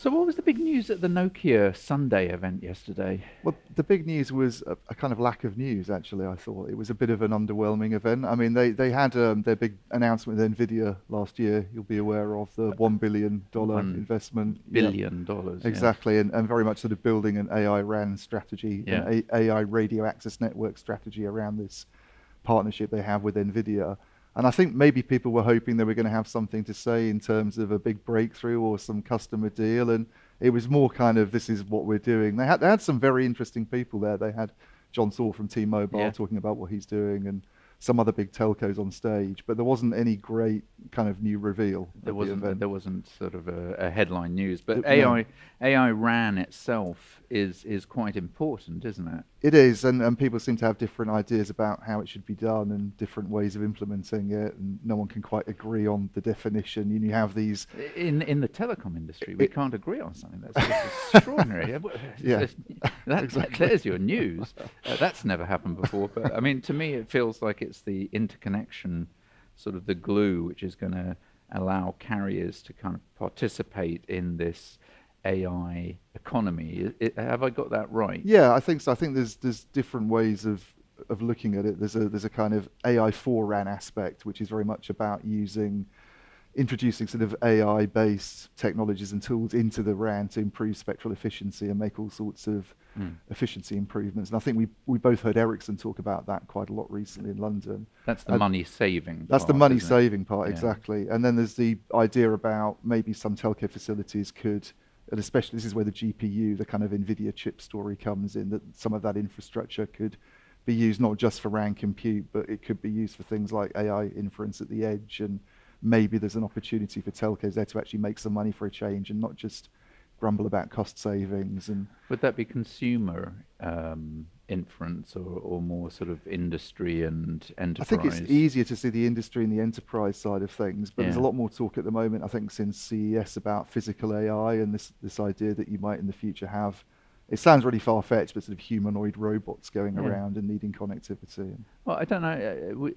So what was the big news at the Nokia Sunday event yesterday? Well, the big news was a kind of lack of news, actually, I thought. It was a bit of an underwhelming event. I mean, they had their big announcement with Nvidia last year. You'll be aware of the $1 billion investment. $1 billion, yes. Exactly, and very much sort of building an AI RAN strategy, Yeah. an AI radio access network strategy around this partnership they have with Nvidia. And I think maybe people were hoping they were going to have something to say in terms of a big breakthrough or some customer deal. And it was more kind of, this is what we're doing. They had some very interesting people there. They had John Saul from T-Mobile Yeah. talking about what he's doing, and some other big telcos on stage. But there wasn't any great kind of new reveal. There at the wasn't event. there wasn't sort of a headline news, but No. AI RAN itself is quite important, isn't it? It is, and people seem to have different ideas about how it should be done and different ways of implementing it, and no one can quite agree on the definition. You have these. In the telecom industry, we can't agree on something. That's just extraordinary. Yeah, exactly. There's your news. That's never happened before. But I mean, to me, it feels like it's the interconnection, sort of the glue, which is going to allow carriers to kind of participate in this AI economy. Have I got that right? Yeah, I think so. I think there's different ways of looking at it. There's a kind of AI for RAN aspect, which is very much about introducing sort of AI-based technologies and tools into the RAN to improve spectral efficiency and make all sorts of efficiency improvements. And I think we both heard Ericsson talk about that quite a lot recently in London. That's the money saving. That's the money saving part, Yeah. exactly. And then there's the idea about maybe some telco facilities could, and especially this is where the GPU, the kind of Nvidia chip story comes in, that some of that infrastructure could be used not just for RAN compute, but it could be used for things like AI inference at the edge. And maybe there's an opportunity for telcos there to actually make some money for a change and not just grumble about cost savings. And would that be consumer inference or more sort of industry and enterprise? I think it's easier to see the industry and the enterprise side of things, but there's a Yeah. lot more talk at the moment, I think, since CES about physical AI and this idea that you might in the future have, it sounds really far-fetched, but sort of humanoid robots going Yeah. around and needing connectivity. Well, I don't know.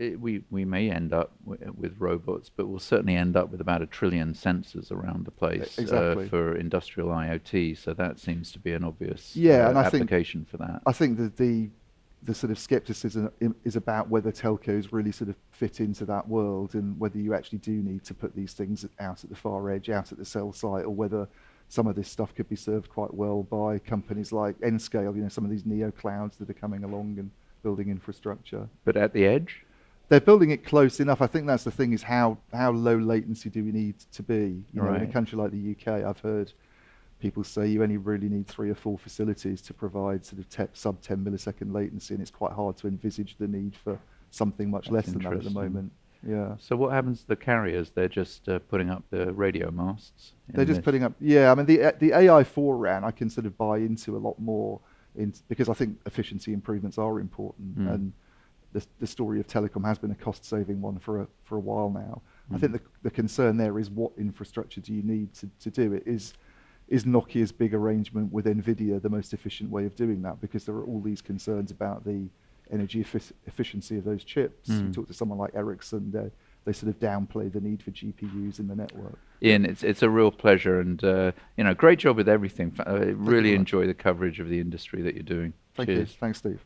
We may end up with robots, but we'll certainly end up with about 1 trillion sensors around the place Exactly. for industrial IoT. So that seems to be an obvious And I think application for that. I think that the sort of skepticism is about whether telcos really sort of fit into that world and whether you actually do need to put these things out at the far edge, out at the cell site, or whether some of this stuff could be served quite well by companies like Nscale, some of these neo clouds that are coming along and building infrastructure. But at the edge? They're building it close enough. I think that's the thing, is how low latency do we need to be? In a Right. country like the UK, I've heard people say you only really need 3 or 4 facilities to provide sort of sub 10 millisecond latency, and it's quite hard to envisage the need for something much less than that at the interesting. moment. Yeah. So what happens to the carriers? They're just putting up the radio masts. They're just putting up, I mean, the AI for RAN I can sort of buy into a lot more, because I think efficiency improvements are important, and the story of telecom has been a cost-saving one for a while now. I think the concern there is, what infrastructure do you need to do it? Is Nokia's big arrangement with Nvidia the most efficient way of doing that? Because there are all these concerns about the energy efficiency of those chips. You talk to someone like Ericsson, they sort of downplay the need for GPUs in the network. Ian, it's a real pleasure, and great job with everything. I really very much. enjoy the coverage of the industry that you're doing. Thank you. Cheers. Thanks, Steve.